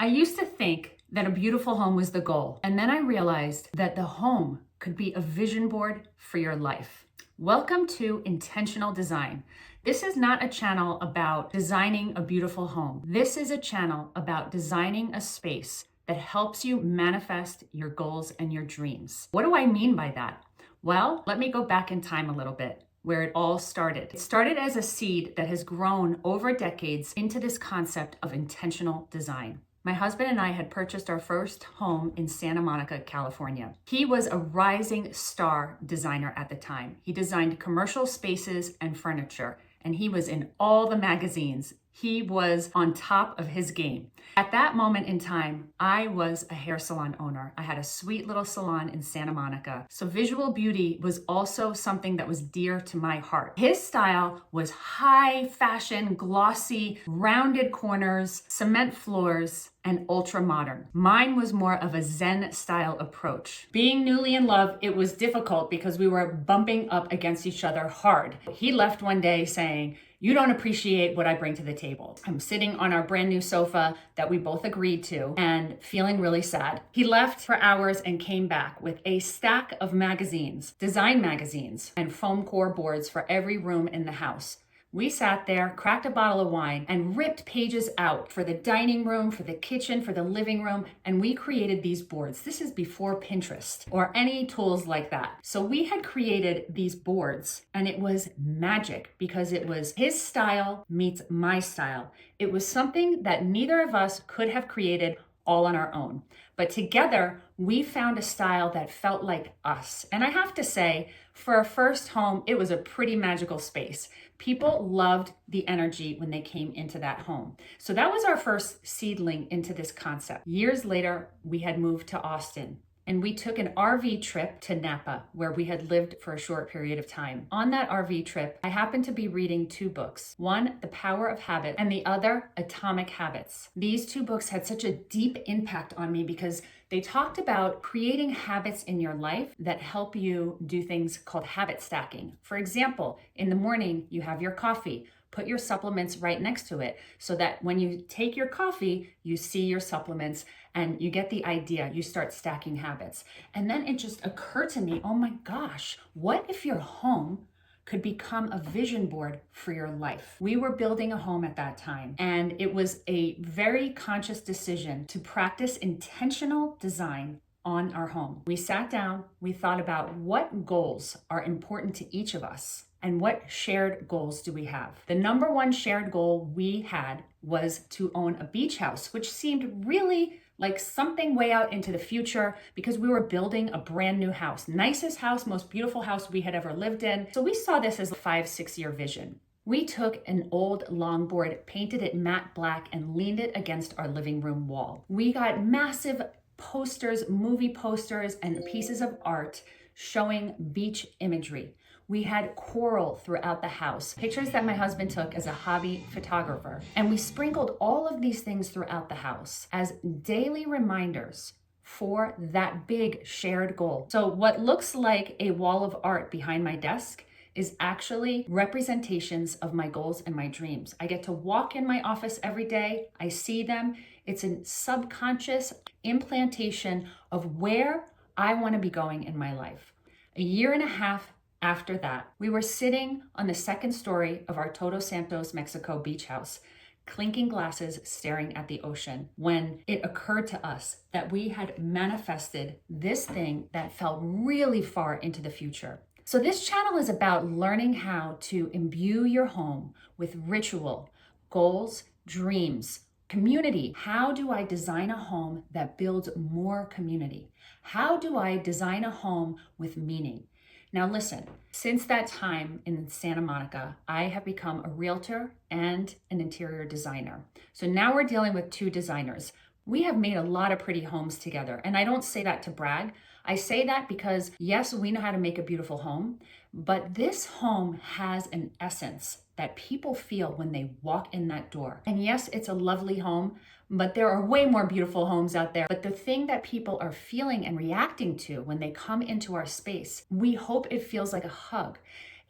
I used to think that a beautiful home was the goal, and then I realized that the home could be a vision board for your life. Welcome to Intentional Design. This is not a channel about designing a beautiful home. This is a channel about designing a space that helps you manifest your goals and your dreams. What do I mean by that? Well, let me go back in time a little bit, where it all started. It started as a seed that has grown over decades into this concept of intentional design. My husband and I had purchased our first home in Santa Monica, California. He was a rising star designer at the time. He designed commercial spaces and furniture, and he was in all the magazines. He was on top of his game. At that moment in time, I was a hair salon owner. I had a sweet little salon in Santa Monica. So visual beauty was also something that was dear to my heart. His style was high fashion, glossy, rounded corners, cement floors, and ultra modern. Mine was more of a Zen style approach. Being newly in love, it was difficult because we were bumping up against each other hard. He left one day saying, "You don't appreciate what I bring to the table." I'm sitting on our brand new sofa that we both agreed to and feeling really sad. He left for hours and came back with a stack of magazines, design magazines, and foam core boards for every room in the house. We sat there, cracked a bottle of wine, and ripped pages out for the dining room, for the kitchen, for the living room, and we created these boards. This is before Pinterest or any tools like that. So we had created these boards, and it was magic because it was his style meets my style. It was something that neither of us could have created all on our own. But together, we found a style that felt like us. And I have to say, for our first home, it was a pretty magical space. People loved the energy when they came into that home. So that was our first seedling into this concept. Years later, we had moved to Austin, and we took an RV trip to Napa, where we had lived for a short period of time. On that RV trip, I happened to be reading two books. One, The Power of Habit, and the other, Atomic Habits. These two books had such a deep impact on me because they talked about creating habits in your life that help you do things called habit stacking. For example, in the morning, you have your coffee. Put your supplements right next to it so that when you take your coffee, you see your supplements and you get the idea. You start stacking habits. And then it just occurred to me, oh my gosh, what if your home could become a vision board for your life? We were building a home at that time, and it was a very conscious decision to practice intentional design on our home. We sat down, we thought about what goals are important to each of us. And what shared goals do we have? The number one shared goal we had was to own a beach house, which seemed really like something way out into the future because we were building a brand new house. Nicest house, most beautiful house we had ever lived in. So we saw this as a 5-6 year vision. We took an old longboard, painted it matte black, and leaned it against our living room wall. We got massive posters, movie posters, and pieces of art showing beach imagery. We had coral throughout the house, pictures that my husband took as a hobby photographer. And we sprinkled all of these things throughout the house as daily reminders for that big shared goal. So what looks like a wall of art behind my desk is actually representations of my goals and my dreams. I get to walk in my office every day. I see them. It's a subconscious implantation of where I want to be going in my life. A year and a half after that, we were sitting on the second story of our Todos Santos, Mexico beach house, clinking glasses, staring at the ocean, when it occurred to us that we had manifested this thing that felt really far into the future. So this channel is about learning how to imbue your home with ritual, goals, dreams, community. How do I design a home that builds more community? How do I design a home with meaning? Now listen, since that time in Santa Monica, I have become a realtor and an interior designer. So now we're dealing with two designers. We have made a lot of pretty homes together. And I don't say that to brag. I say that because yes, we know how to make a beautiful home, but this home has an essence that people feel when they walk in that door. And yes, it's a lovely home, but there are way more beautiful homes out there. But the thing that people are feeling and reacting to when they come into our space, we hope it feels like a hug.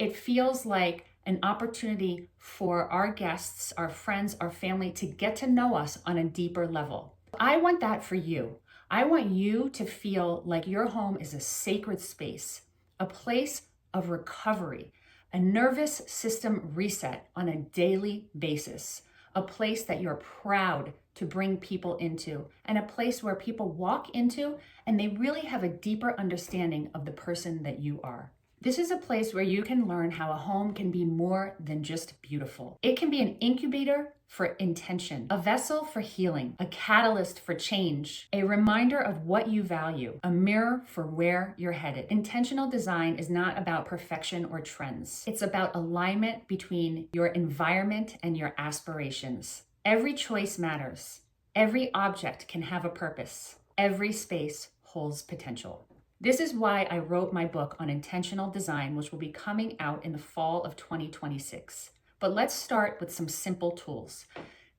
It feels like an opportunity for our guests, our friends, our family to get to know us on a deeper level. I want that for you. I want you to feel like your home is a sacred space, a place of recovery, a nervous system reset on a daily basis, a place that you're proud to bring people into, and a place where people walk into and they really have a deeper understanding of the person that you are. This is a place where you can learn how a home can be more than just beautiful. It can be an incubator for intention, a vessel for healing, a catalyst for change, a reminder of what you value, a mirror for where you're headed. Intentional design is not about perfection or trends. It's about alignment between your environment and your aspirations. Every choice matters. Every object can have a purpose. Every space holds potential. This is why I wrote my book on intentional design, which will be coming out in the fall of 2026. But let's start with some simple tools.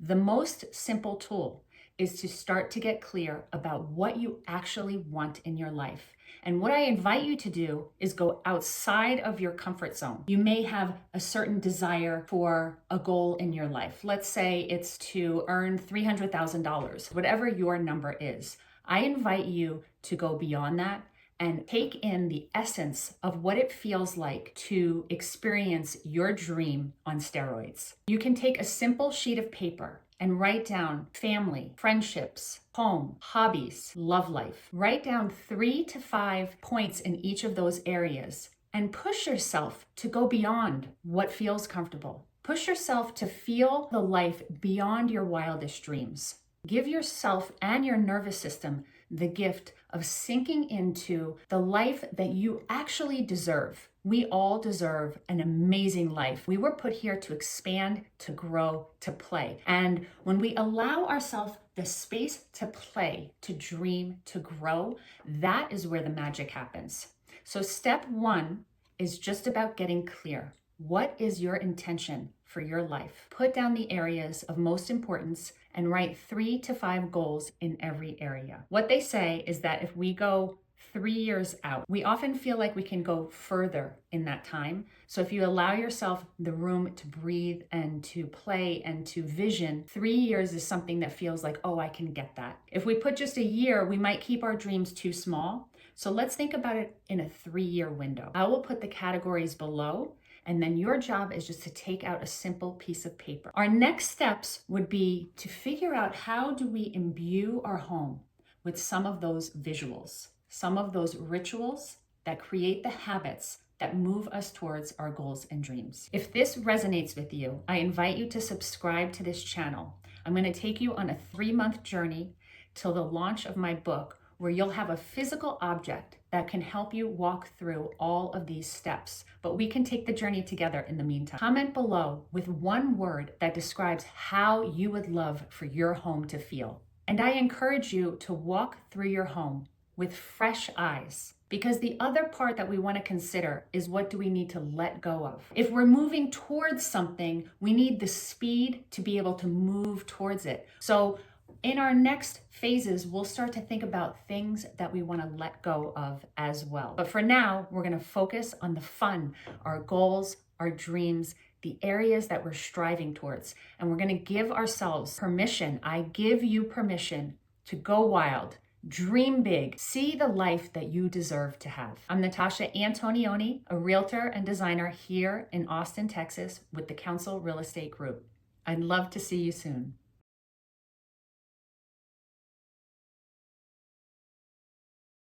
The most simple tool is to start to get clear about what you actually want in your life. And what I invite you to do is go outside of your comfort zone. You may have a certain desire for a goal in your life. Let's say it's to earn $300,000, whatever your number is. I invite you to go beyond that and take in the essence of what it feels like to experience your dream on steroids. You can take a simple sheet of paper and write down family, friendships, home, hobbies, love life. Write down 3 to 5 points in each of those areas and push yourself to go beyond what feels comfortable. Push yourself to feel the life beyond your wildest dreams. Give yourself and your nervous system the gift of sinking into the life that you actually deserve. We all deserve an amazing life. We were put here to expand, to grow, to play. And when we allow ourselves the space to play, to dream, to grow, that is where the magic happens. So step 1 is just about getting clear. What is your intention for your life? Put down the areas of most importance and write 3 to 5 goals in every area. What they say is that if we go 3 years out, we often feel like we can go further in that time. So if you allow yourself the room to breathe and to play and to vision, 3 years is something that feels like, oh, I can get that. If we put just a year, we might keep our dreams too small. So let's think about it in a 3-year window. I will put the categories below, and then your job is just to take out a simple piece of paper. Our next steps would be to figure out how do we imbue our home with some of those visuals, some of those rituals that create the habits that move us towards our goals and dreams. If this resonates with you, I invite you to subscribe to this channel. I'm going to take you on a 3-month journey till the launch of my book, where you'll have a physical object that can help you walk through all of these steps. But we can take the journey together in the meantime. Comment below with 1 word that describes how you would love for your home to feel. And I encourage you to walk through your home with fresh eyes, because the other part that we want to consider is, what do we need to let go of? If we're moving towards something, we need the speed to be able to move towards it. So in our next phases, we'll start to think about things that we want to let go of as well. But for now, we're going to focus on the fun, our goals, our dreams, the areas that we're striving towards. And we're going to give ourselves permission. I give you permission to go wild, dream big, see the life that you deserve to have. I'm Natasha Antonioni, a realtor and designer here in Austin, Texas with the Council Real Estate Group. I'd love to see you soon.